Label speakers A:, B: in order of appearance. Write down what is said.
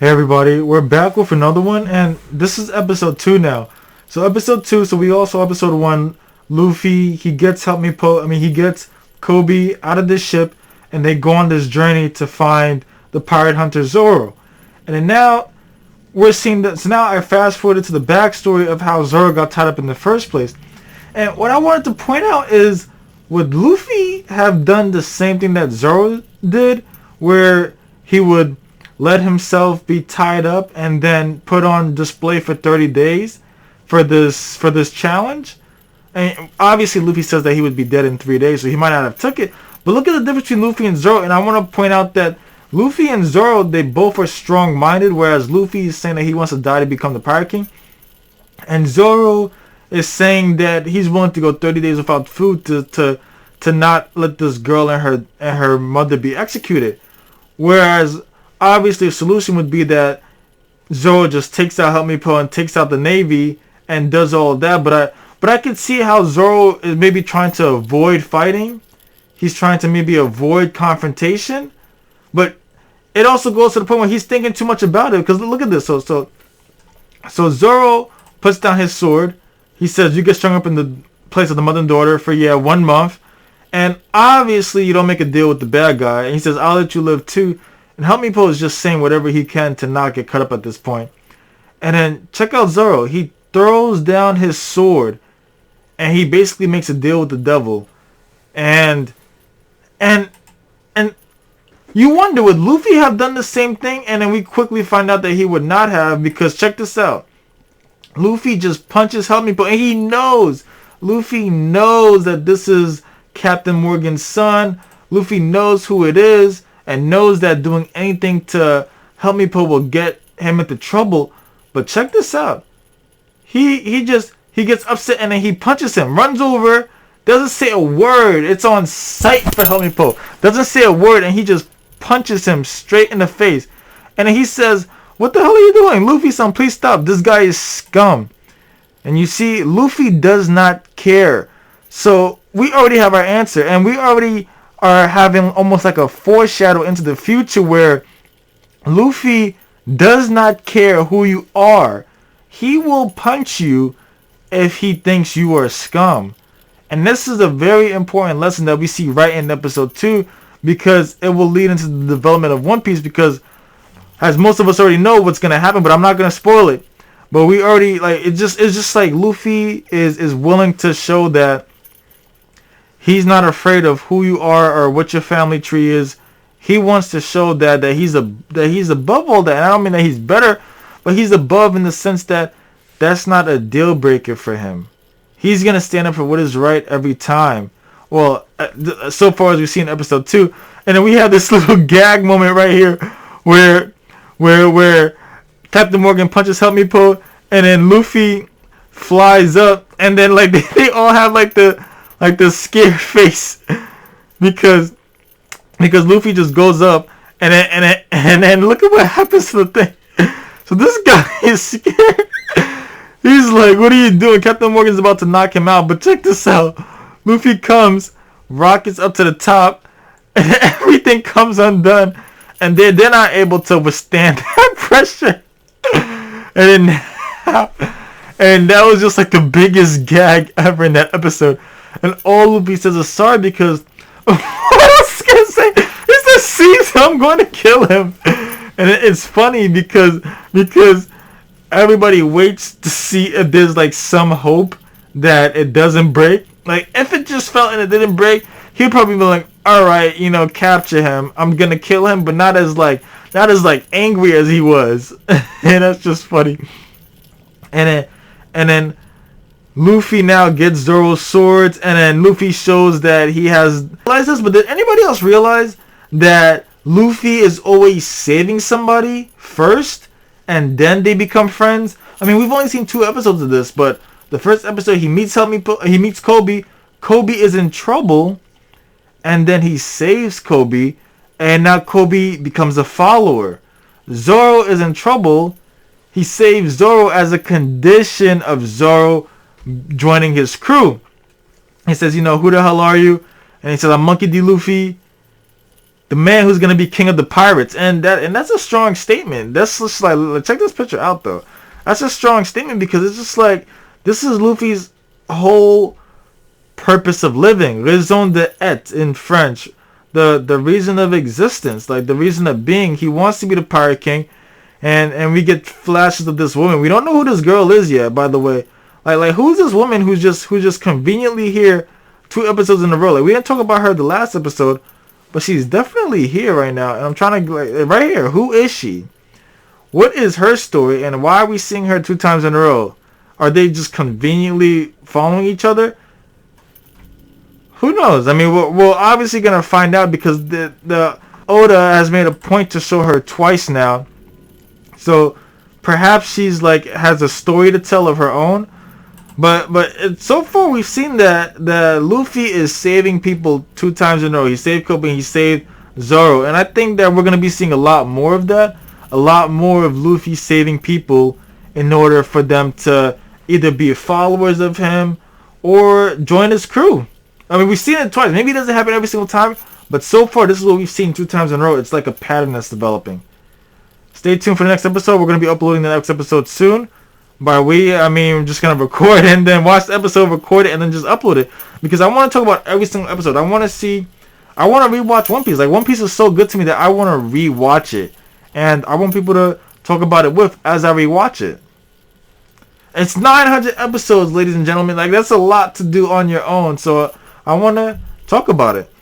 A: Hey everybody, we're back with another one, and this is episode 2 now. So episode 2, so we also episode 1, Luffy, he gets he gets Kobe out of this ship, and they go on this journey to find the pirate hunter Zoro. And then now, we're seeing that, so now I fast forwarded to the backstory of how Zoro got tied up in the first place. And what I wanted to point out is, would Luffy have done the same thing that Zoro did, where he would let himself be tied up and then put on display for 30 days for this challenge? And obviously Luffy says that he would be dead in 3 days, so he might not have took it. But look at the difference between Luffy and Zoro, and I want to point out that Luffy and Zoro, they both are strong-minded, whereas Luffy is saying that he wants to die to become the Pirate King. And Zoro is saying that he's willing to go 30 days without food to not let this girl and her mother be executed. Whereas obviously a solution would be that Zoro just takes out Help Me Po and takes out the Navy and does all of that. But I could see how Zoro is maybe trying to avoid fighting. He's trying to maybe avoid confrontation. But it also goes to the point where he's thinking too much about it. Because look at this. So Zoro puts down his sword. He says, you get strung up in the place of the mother and daughter for 1 month. And obviously you don't make a deal with the bad guy. And he says, I'll let you live too. And Help Me Po is just saying whatever he can to not get cut up at this point. And then check out Zoro. He throws down his sword. And he basically makes a deal with the devil. And you wonder, would Luffy have done the same thing? And then we quickly find out that he would not have, because check this out. Luffy just punches Help Me Po, and he knows. Luffy knows that this is Captain Morgan's son. Luffy knows who it is, and knows that doing anything to Help Me Po will get him into trouble. But check this out. He gets upset, and then he punches him, runs over, doesn't say a word. It's on sight for Help Me Po. Doesn't say a word, and he just punches him straight in the face. And then he says, what the hell are you doing? Luffy-san, please stop. This guy is scum. And you see, Luffy does not care. So we already have our answer. And we already are having almost like a foreshadow into the future where Luffy does not care who you are. He will punch you if he thinks you are scum. And this is a very important lesson that we see right in episode 2, because it will lead into the development of One Piece, because as most of us already know what's going to happen, but I'm not going to spoil it. But we already, it's just like Luffy is willing to show that he's not afraid of who you are or what your family tree is. He wants to show that he's above all that. And I don't mean that he's better, but he's above in the sense that that's not a deal breaker for him. He's going to stand up for what is right every time. Well, so far as we see in episode 2. And then we have this little gag moment right here where Captain Morgan punches Help Me Po, and then Luffy flies up, and then they all have the scared face because Luffy just goes up, and then look at what happens to the thing. So this guy is scared. He's like, what are you doing? Captain Morgan's about to knock him out, but check this out. Luffy comes, rockets up to the top, and everything comes undone, and they're not able to withstand that pressure. And that was just like the biggest gag ever in that episode. And all Luffy says is sorry, because what else can I say? He says, "Caesar, I'm going to kill him." And it's funny because everybody waits to see if there's some hope that it doesn't break. If it just fell and it didn't break, he'd probably be like, all right, capture him. I'm gonna kill him, but not as angry as he was. And that's just funny. And then Luffy now gets Zoro's swords, and then Luffy shows that he has realized this. But did anybody else realize that Luffy is always saving somebody first, and then they become friends? I mean, we've only seen 2 episodes of this, but the first episode he meets Kobe. Kobe is in trouble, and then he saves Kobe, and now Kobe becomes a follower. Zoro is in trouble. He saves Zoro as a condition of Zoro joining his crew. He says, who the hell are you? And he says, I'm Monkey D. Luffy. the man who's gonna be king of the pirates, and that's a strong statement. That's just like, check this picture out though. That's a strong statement because it's just like, this is Luffy's whole purpose of living, raison d'être in French, the reason of existence, like the reason of being. He wants to be the pirate king, and we get flashes of this woman. We don't know who this girl is yet, by the way. Like who's this woman who's just conveniently here 2 episodes in a row? Like, we didn't talk about her the last episode, but she's definitely here right now, and I'm trying to, like, right here, who is she? What is her story, and why are we seeing her 2 times in a row? Are they just conveniently following each other? Who knows? I mean, we're obviously gonna find out, because the Oda has made a point to show her twice now. So perhaps she's like has a story to tell of her own. But so far we've seen that Luffy is saving people 2 times in a row. He saved Kobe and he saved Zoro, and I think that we're gonna be seeing a lot more of that. A lot more of Luffy saving people in order for them to either be followers of him or join his crew. I mean, we've seen it twice. Maybe it doesn't happen every single time, but so far this is what we've seen 2 times in a row. It's like a pattern that's developing. Stay tuned for the next episode. We're going to be uploading the next episode soon. By we, I mean we're just going to record and then watch the episode, record it, and then just upload it. Because I want to talk about every single episode. I want to rewatch One Piece. Like, One Piece is so good to me that I want to rewatch it. And I want people to talk about it with as I rewatch it. It's 900 episodes, ladies and gentlemen. Like, that's a lot to do on your own. So I want to talk about it.